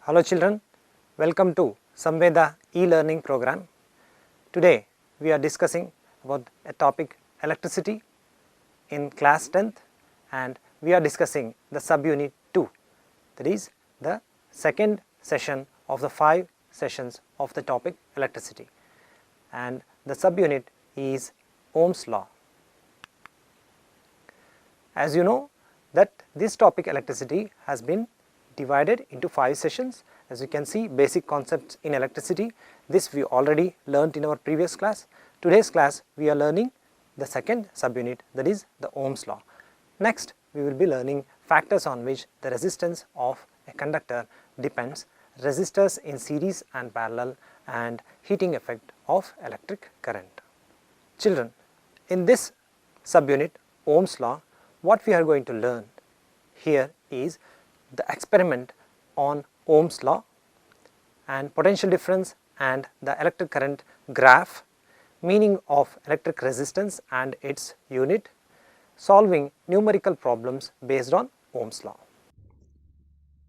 Hello children, welcome to Samveda e-learning program. Today we are discussing about a topic electricity in class 10th, and we are discussing the subunit 2, that is the second session of the 5 sessions of the topic electricity, and the subunit is Ohm's law. As you know that this topic electricity has been divided into 5 sessions. As you can see, basic concepts in electricity, this we already learnt in our previous class. Today's class we are learning the second subunit, that is the Ohm's law. Next we will be learning factors on which the resistance of a conductor depends, resistors in series and parallel, and heating effect of electric current. Children, in this subunit Ohm's law, what we are going to learn here is the experiment on Ohm's law and potential difference and the electric current graph, meaning of electric resistance and its unit, solving numerical problems based on Ohm's law.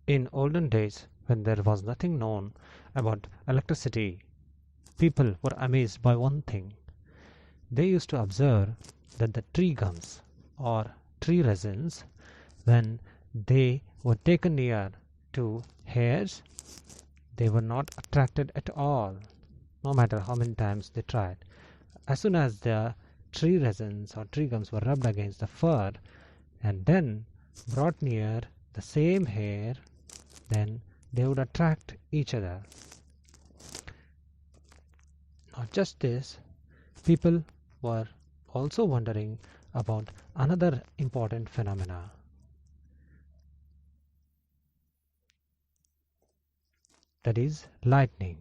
In olden days, when there was nothing known about electricity, people were amazed by one thing. They used to observe that the tree gums or tree resins, when they were taken near to hairs, they were not attracted at all, no matter how many times they tried. As soon as the tree resins or tree gums were rubbed against the fur and then brought near the same hair, then they would attract each other. Not just this, people were also wondering about another important phenomena. That is lightning.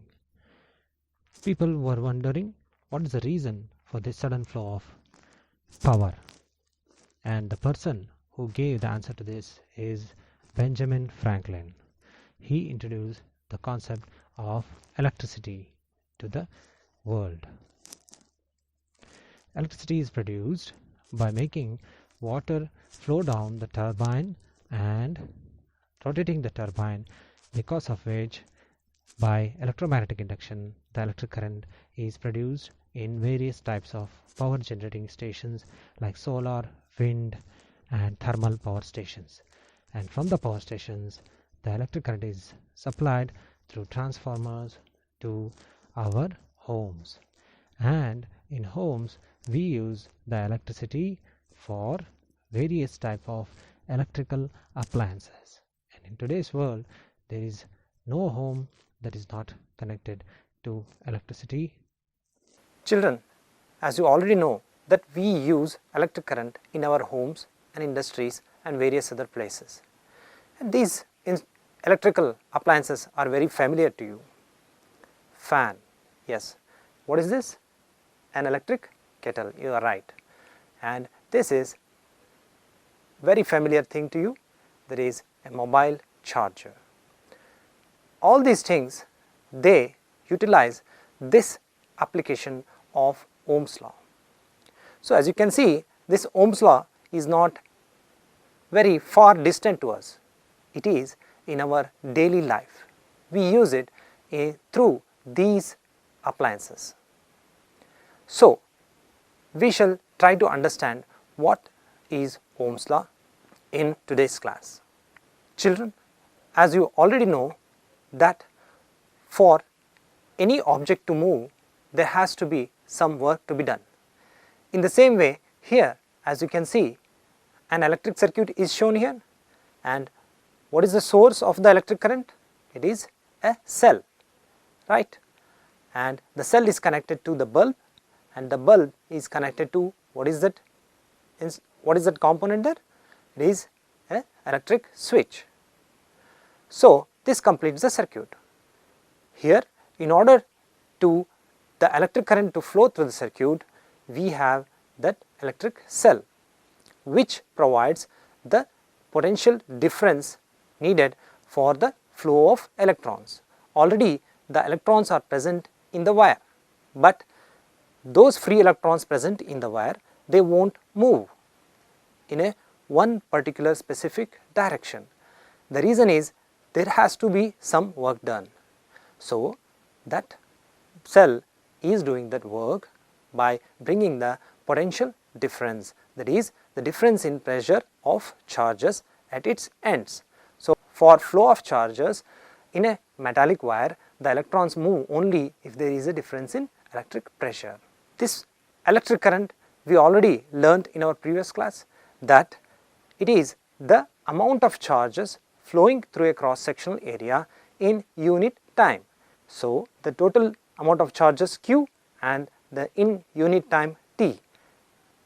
People were wondering what is the reason for this sudden flow of power, and the person who gave the answer to this is Benjamin Franklin. He introduced the concept of electricity to the world. Electricity is produced by making water flow down the turbine and rotating the turbine, because of which by electromagnetic induction the electric current is produced in various types of power generating stations like solar, wind and thermal power stations. And from the power stations the electric current is supplied through transformers to our homes, and in homes we use the electricity for various type of electrical appliances. And in today's world there is no home that is not connected to electricity. Children, as you already know that we use electric current in our homes and industries and various other places. And these electrical appliances are very familiar to you. Fan, yes. What is this? An electric kettle, you are right. And this is very familiar thing to you, that is a mobile charger. All these things, they utilize this application of Ohm's law. So as you can see, this Ohm's law is not very far distant to us. It is in our daily life. We use it through these appliances. So we shall try to understand what is Ohm's law in today's class. Children, as you already know that for any object to move, there has to be some work to be done. In the same way, here as you can see, an electric circuit is shown here, and what is the source of the electric current? It is a cell, right? And the cell is connected to the bulb, and the bulb is connected to what is that? What is that component there? It is an electric switch. So this completes the circuit. Here, in order to the electric current to flow through the circuit, we have that electric cell, which provides the potential difference needed for the flow of electrons. Already the electrons are present in the wire, but those free electrons present in the wire, they won't move in a one particular specific direction. The reason is there has to be some work done. So, that cell is doing that work by bringing the potential difference, that is the difference in pressure of charges at its ends. So, for flow of charges in a metallic wire, the electrons move only if there is a difference in electric pressure. This electric current we already learnt in our previous class, that it is the amount of charges flowing through a cross sectional area in unit time. So, the total amount of charges Q and the in unit time T,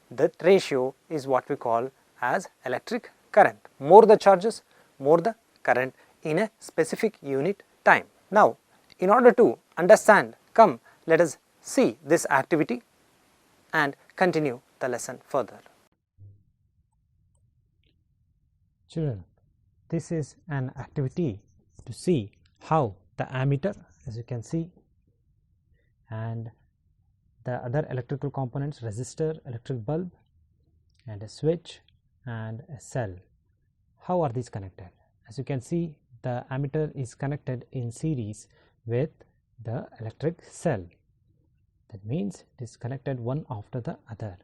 that ratio is what we call as electric current. More the charges, more the current in a specific unit time. Now, in order to understand, come let us see this activity and continue the lesson further. Children, this is an activity to see how the ammeter, as you can see, and the other electrical components, resistor, electric bulb, and a switch and a cell, how are these connected? As you can see, the ammeter is connected in series with the electric cell. That means it is connected one after the other.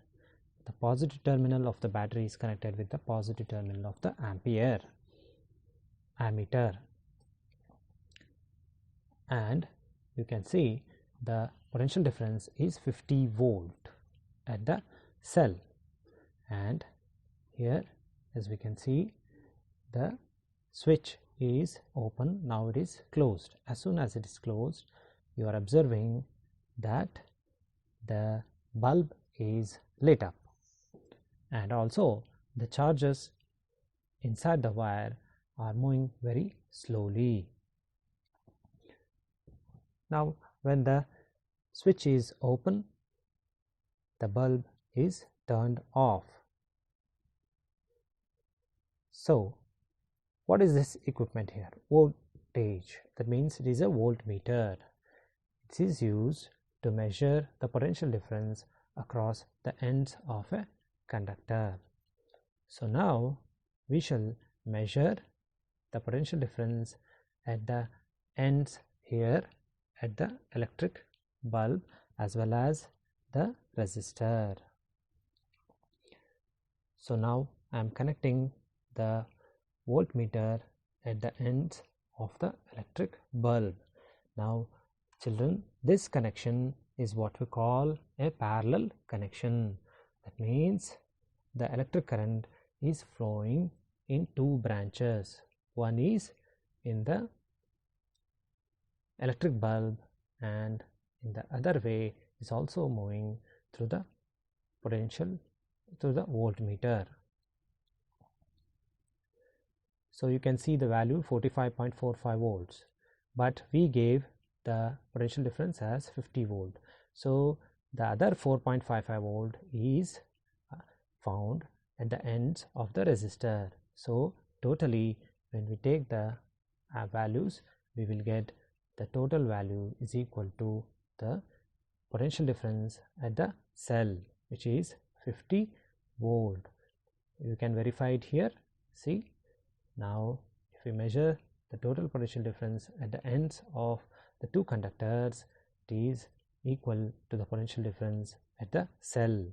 The positive terminal of the battery is connected with the positive terminal of the ammeter, and you can see the potential difference is 50 volt at the cell, and here as we can see the switch is open, now it is closed. As soon as it is closed, you are observing that the bulb is lit up, and also the charges inside the wire are moving very slowly. Now, when the switch is open, the bulb is turned off. So, what is this equipment here? Voltage. That means it is a voltmeter. It is used to measure the potential difference across the ends of a conductor. So, now we shall measure the potential difference at the ends here at the electric bulb as well as the resistor. So, now I am connecting the voltmeter at the ends of the electric bulb. Now, children, this connection is what we call a parallel connection. That means the electric current is flowing in two branches. One is in the electric bulb, and in the other way is also moving through the potential through the voltmeter. So, you can see the value 45.45 volts, but we gave the potential difference as 50 volt. So, the other 4.55 volt is found at the ends of the resistor. So, totally when we take the values, we will get the total value is equal to the potential difference at the cell, which is 50 volt. You can verify it here. See, now if we measure the total potential difference at the ends of the two conductors, it is equal to the potential difference at the cell.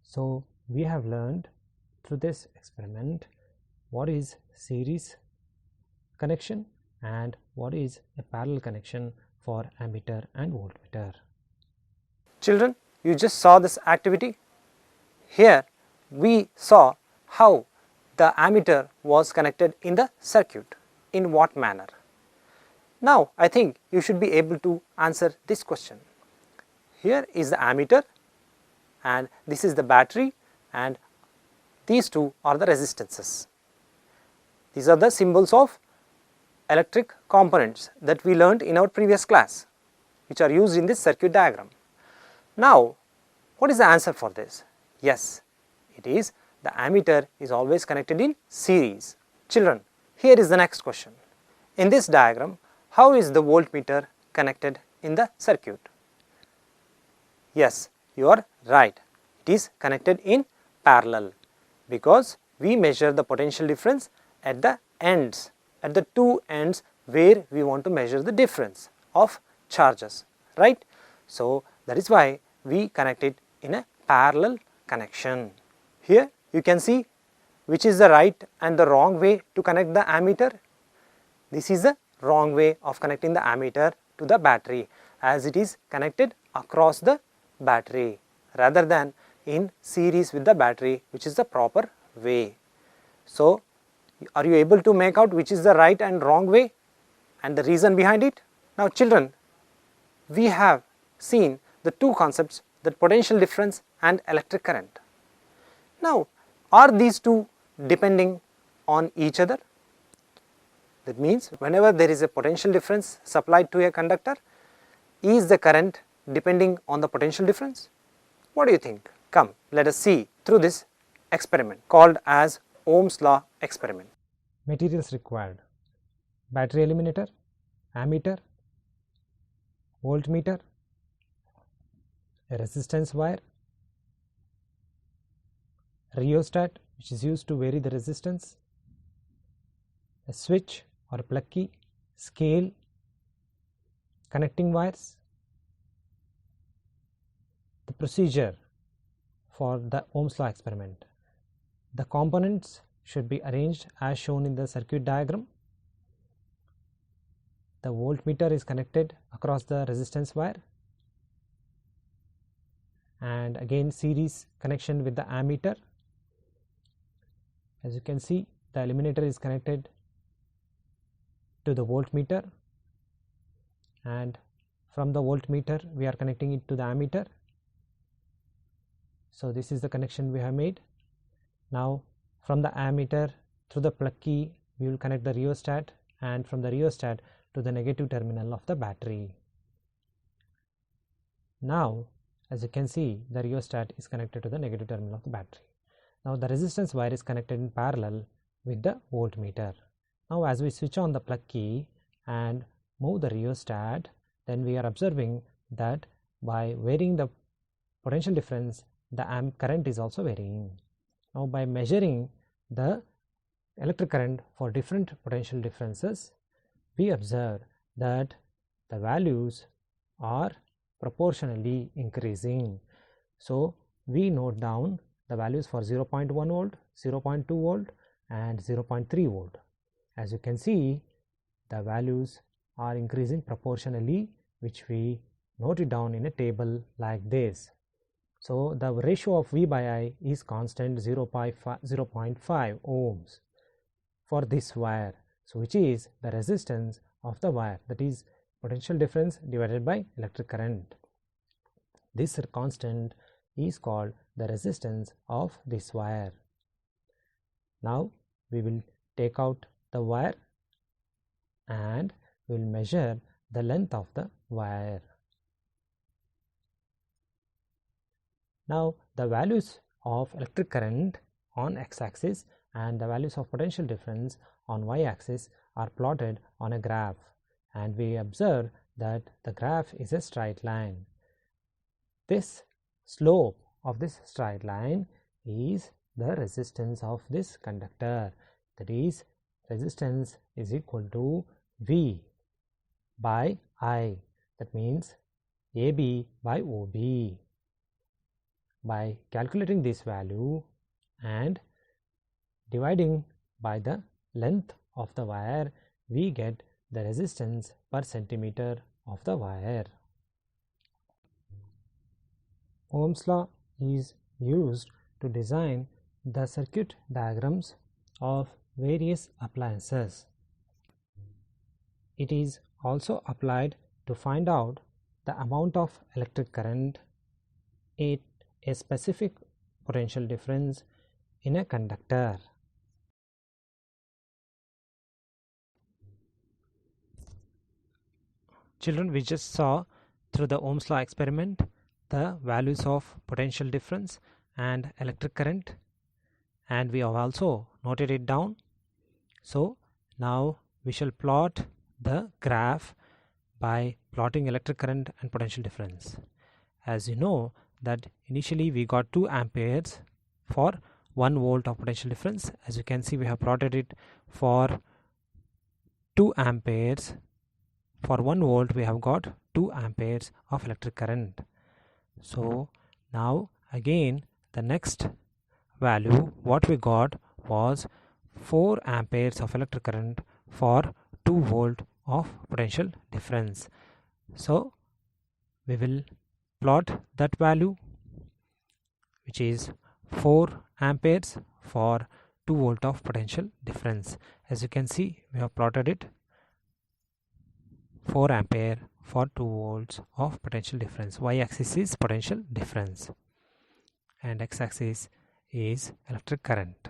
So, we have learned through this experiment what is series connection and what is a parallel connection for ammeter and voltmeter. Children, you just saw this activity. Here we saw how the ammeter was connected in the circuit, in what manner. Now, I think you should be able to answer this question. Here is the ammeter and this is the battery, and these two are the resistances. These are the symbols of electric components that we learnt in our previous class, which are used in this circuit diagram. Now, what is the answer for this? Yes, it is the ammeter is always connected in series. Children, here is the next question. In this diagram, how is the voltmeter connected in the circuit? Yes, you are right. It is connected in parallel because we measure the potential difference at the ends, at the two ends where we want to measure the difference of charges, right. So, that is why we connect it in a parallel connection. Here you can see which is the right and the wrong way to connect the ammeter. This is the wrong way of connecting the ammeter to the battery, as it is connected across the battery rather than in series with the battery, which is the proper way. So, are you able to make out which is the right and wrong way and the reason behind it? Now children, we have seen the two concepts, that potential difference and electric current. Now, are these two depending on each other? That means whenever there is a potential difference supplied to a conductor, is the current depending on the potential difference? What do you think? Come, let us see through this experiment called as Ohm's law experiment. Materials required: battery eliminator, ammeter, voltmeter, a resistance wire, rheostat which is used to vary the resistance, a switch or a plug key, scale, connecting wires. The procedure for the Ohm's law experiment: the components should be arranged as shown in the circuit diagram. The voltmeter is connected across the resistance wire, and again series connection with the ammeter. As you can see, the eliminator is connected to the voltmeter, and from the voltmeter we are connecting it to the ammeter. So, this is the connection we have made. Now, from the ammeter through the plug key we will connect the rheostat, and from the rheostat to the negative terminal of the battery. Now, as you can see, the rheostat is connected to the negative terminal of the battery. Now, the resistance wire is connected in parallel with the voltmeter. Now, as we switch on the plug key and move the rheostat, then we are observing that by varying the potential difference, the current is also varying. Now, by measuring the electric current for different potential differences, we observe that the values are proportionally increasing. So, we note down the values for 0.1 volt, 0.2 volt and 0.3 volt. As you can see, the values are increasing proportionally, which we noted down in a table like this. So, the ratio of V by I is constant 0.5 ohms for this wire. So, which is the resistance of the wire, that is potential difference divided by electric current. This constant is called the resistance of this wire. Now, we will take out the wire and we will measure the length of the wire. Now, the values of electric current on x-axis and the values of potential difference on y-axis are plotted on a graph, and we observe that the graph is a straight line. This slope of this straight line is the resistance of this conductor, that is resistance is equal to V by I, that means AB by OB. By calculating this value and dividing by the length of the wire, we get the resistance per centimeter of the wire. Ohm's law is used to design the circuit diagrams of various appliances. It is also applied to find out the amount of electric current at a specific potential difference in a conductor. Children, we just saw through the Ohm's law experiment the values of potential difference and electric current, and we have also noted it down. So, now we shall plot the graph by plotting electric current and potential difference. As you know that initially we got 2 amperes for 1 volt of potential difference. As you can see, we have plotted it for 2 amperes. For 1 volt we have got 2 amperes of electric current. So now again the next value what we got was 4 amperes of electric current for 2 volt of potential difference. So we will plot that value, which is 4 amperes for 2 volt of potential difference. As you can see, we have plotted it 4 ampere for 2 volts of potential difference. Y-axis is potential difference and x-axis is electric current.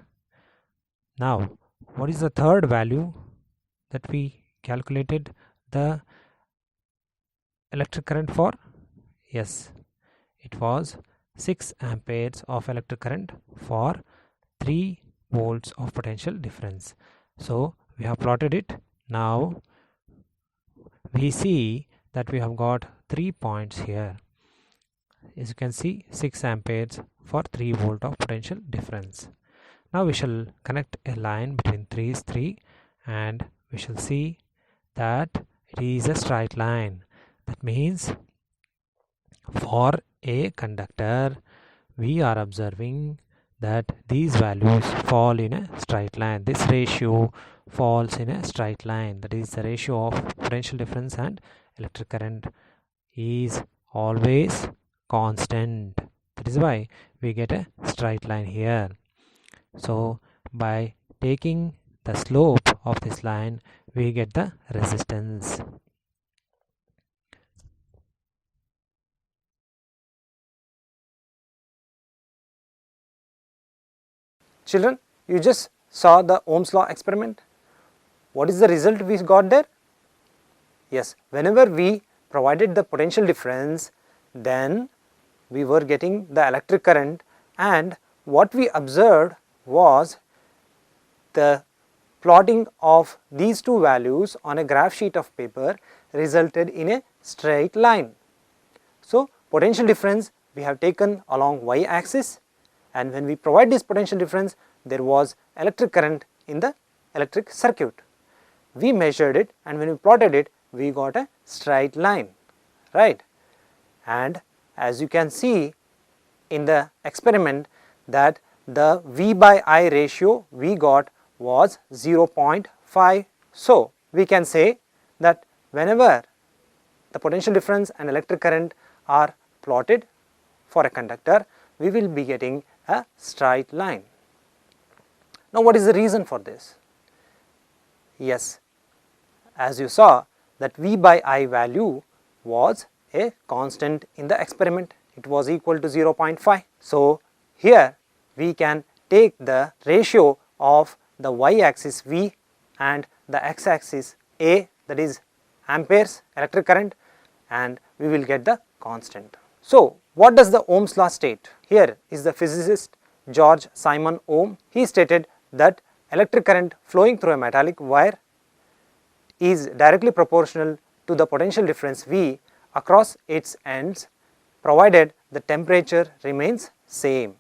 Now, what is the third value that we calculated the electric current for? Yes, it was 6 amperes of electric current for 3 volts of potential difference. So we have plotted it. Now we see that we have got 3 points here. As you can see, 6 amperes for 3 volt of potential difference. Now we shall connect a line between 3 and we shall see that it is a straight line. That means for a conductor we are observing that these values fall in a straight line. This ratio falls in a straight line. That is, the ratio of potential difference and electric current is always constant. That is why we get a straight line here. So by taking the slope of this line we get the resistance. Children, you just saw the Ohm's law experiment. What is the result we got there? Yes, whenever we provided the potential difference, then we were getting the electric current, and what we observed was the plotting of these two values on a graph sheet of paper resulted in a straight line. So potential difference we have taken along y axis, and when we provide this potential difference there was electric current in the electric circuit. We measured it, and when we plotted it we got a straight line, right? And as you can see in the experiment that the V by I ratio we got was 0.5. So we can say that whenever the potential difference and electric current are plotted for a conductor, we will be getting a straight line. Now what is the reason for this? Yes, as you saw that V by I value was a constant in the experiment. It was equal to 0.5. So here we can take the ratio of the y axis V and the x axis A, that is amperes electric current, and we will get the constant. So what does the Ohm's law state? Here is the physicist George Simon Ohm. He stated that electric current flowing through a metallic wire is directly proportional to the potential difference V across its ends, provided the temperature remains same.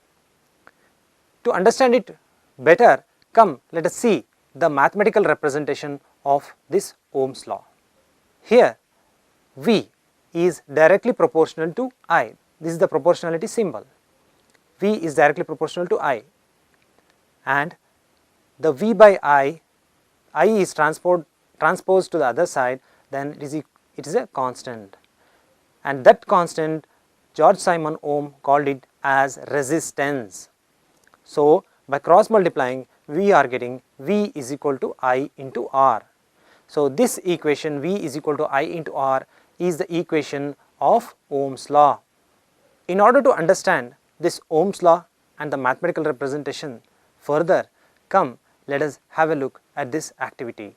To understand it better, come let us see the mathematical representation of this Ohm's law. Here V is directly proportional to I. This is the proportionality symbol. V is directly proportional to I, and the V by I is transposed to the other side, then it is a constant, and that constant George Simon Ohm called it as resistance. So by cross multiplying we are getting V is equal to I into R. So this equation V is equal to I into R is the equation of Ohm's law. In order to understand this Ohm's law and the mathematical representation further, come let us have a look at this activity.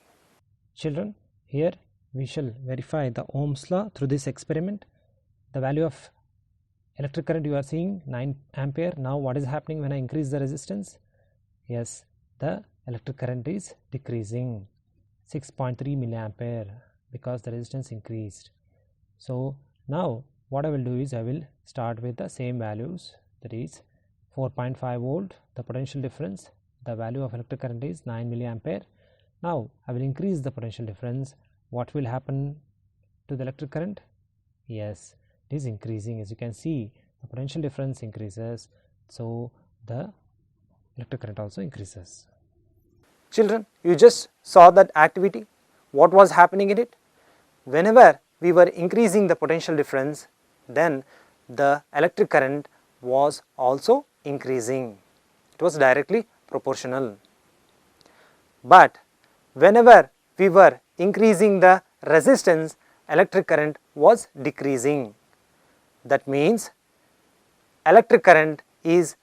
Children, here we shall verify the Ohm's law through this experiment. The value of electric current you are seeing 9 ampere. Now what is happening when I increase the resistance? Yes, the electric current is decreasing 6.3 milliampere because the resistance increased. So now what I will do is I will start with the same values, that is 4.5 volt, the potential difference, the value of electric current is 9 milliampere. Now I will increase the potential difference. What will happen to the electric current? Yes, it is increasing. As you can see, the potential difference increases, so the electric current also increases. Children, you just saw that activity. What was happening in it? Whenever we were increasing the potential difference, then the electric current was also increasing. It was directly proportional. But whenever we were increasing the resistance, electric current was decreasing. That means electric current is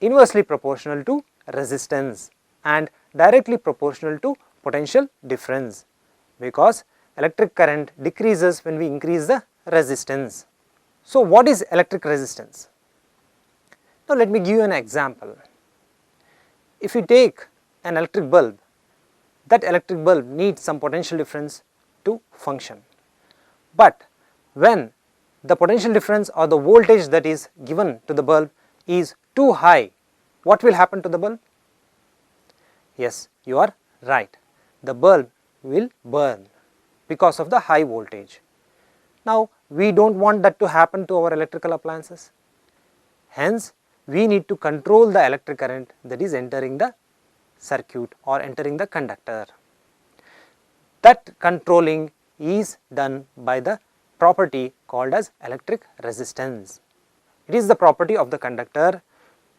inversely proportional to resistance and directly proportional to potential difference, because electric current decreases when we increase the resistance. So what is electric resistance? Now let me give you an example. If you take an electric bulb, that electric bulb needs some potential difference to function. But when the potential difference or the voltage that is given to the bulb is too high, what will happen to the bulb? Yes, you are right. The bulb will burn because of the high voltage. Now, we don't want that to happen to our electrical appliances. Hence, we need to control the electric current that is entering the circuit or entering the conductor. That controlling is done by the property called as electric resistance. It is the property of the conductor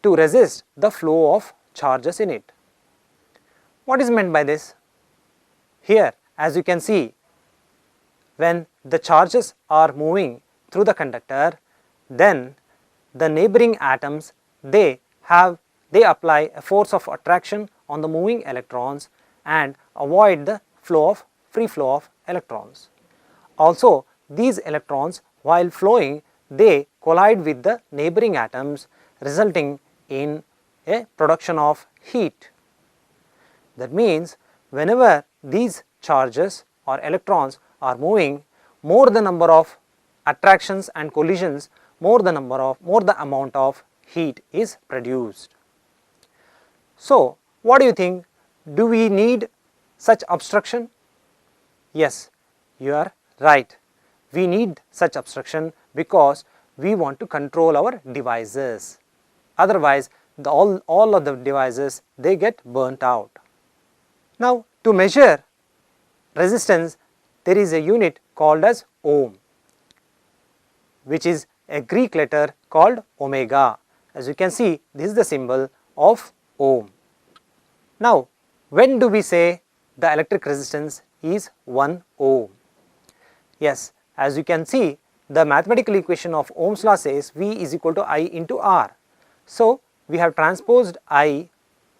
to resist the flow of charges in it. What is meant by this? Here, as you can see, when the charges are moving through the conductor, then the neighboring atoms, they apply a force of attraction on the moving electrons and avoid the free flow of electrons. Also, these electrons, while flowing, they collide with the neighboring atoms, resulting in a production of heat. That means whenever these charges or electrons are moving, more the number of attractions and collisions, more the amount of heat is produced. So what do you think? Do we need such obstruction? Yes, you are right. We need such obstruction because we want to control our devices. Otherwise, all of the devices, they get burnt out. Now, to measure resistance, there is a unit called as ohm, which is a Greek letter called omega. As you can see, this is the symbol of ohm. Now, when do we say the electric resistance is 1 ohm? Yes, as you can see, the mathematical equation of Ohm's law says V is equal to I into R. So, we have transposed I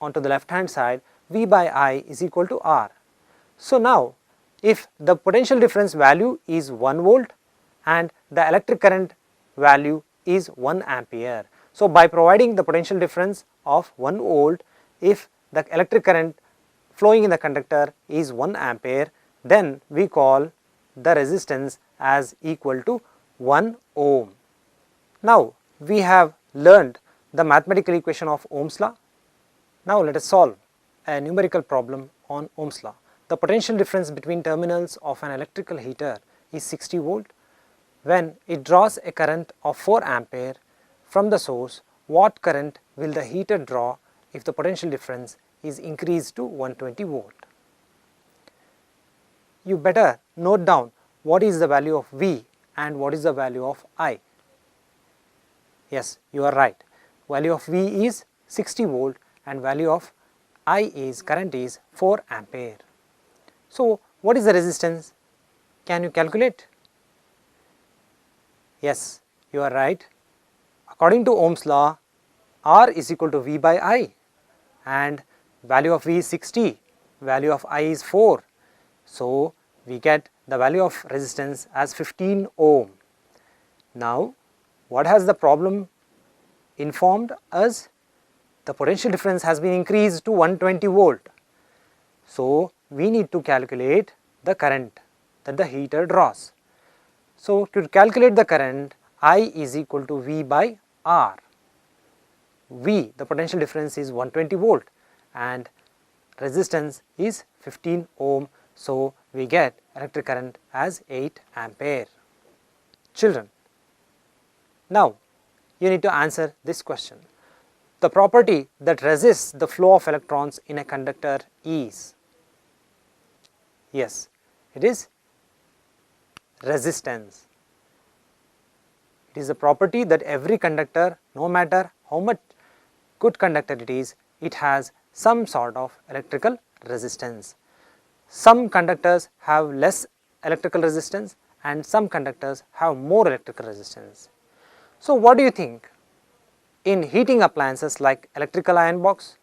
onto the left hand side, V by I is equal to R. So now, if the potential difference value is 1 volt and the electric current value is 1 ampere. So by providing the potential difference of 1 volt, if the electric current flowing in the conductor is 1 ampere, then we call the resistance as equal to 1 ohm. Now we have learned the mathematical equation of Ohm's law. Now let us solve a numerical problem on Ohm's law. The potential difference between terminals of an electrical heater is 60 volt. When it draws a current of 4 ampere from the source, what current will the heater draw if the potential difference is increased to 120 volt? You better note down what is the value of V and what is the value of I. Yes, you are right. Value of V is 60 volt and value of current is 4 ampere. So what is the resistance? Can you calculate? Yes, you are right. According to Ohm's law, R is equal to V by I and value of V is 60, value of I is 4. So we get the value of resistance as 15 ohm. Now what has the problem informed us? The potential difference has been increased to 120 volt. So we need to calculate the current that the heater draws. So to calculate the current, I is equal to V by R. V, the potential difference, is 120 volt and resistance is 15 ohm. So, we get electric current as 8 ampere. Children, now you need to answer this question. The property that resists the flow of electrons in a conductor is, yes, it is resistance. It is a property that every conductor, no matter how much good conductor it is, it has some sort of electrical resistance. Some conductors have less electrical resistance and some conductors have more electrical resistance. So, what do you think? In heating appliances like electrical iron box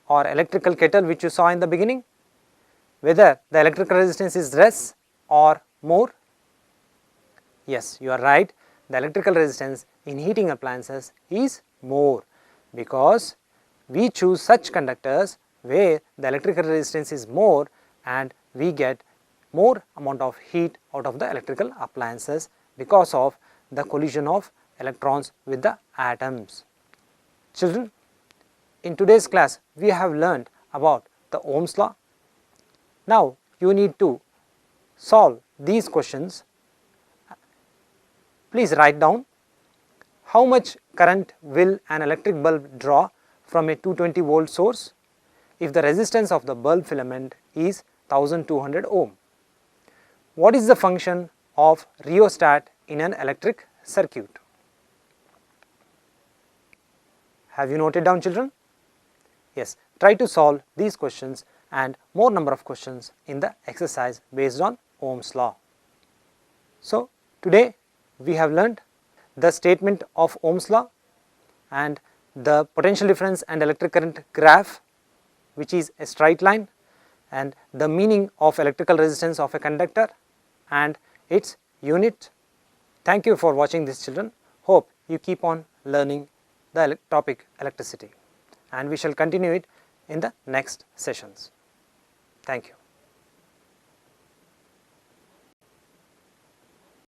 or electrical kettle which you saw in the beginning, whether the electrical resistance is less or more? Yes, you are right, the electrical resistance in heating appliances is more, because we choose such conductors where the electrical resistance is more and we get more amount of heat out of the electrical appliances because of the collision of electrons with the atoms. Children, in today's class we have learned about the Ohm's law. Now you need to solve these questions. Please write down how much current will an electric bulb draw from a 220 volt source if the resistance of the bulb filament is 1200 ohm. What is the function of rheostat in an electric circuit? Have you noted down, children? Yes, try to solve these questions and more number of questions in the exercise based on Ohm's law. So, today we have learnt the statement of Ohm's law and the potential difference and electric current graph, which is a straight line, and the meaning of electrical resistance of a conductor and its unit. Thank you for watching this, children. Hope you keep on learning the topic electricity, and we shall continue it in the next sessions. Thank you.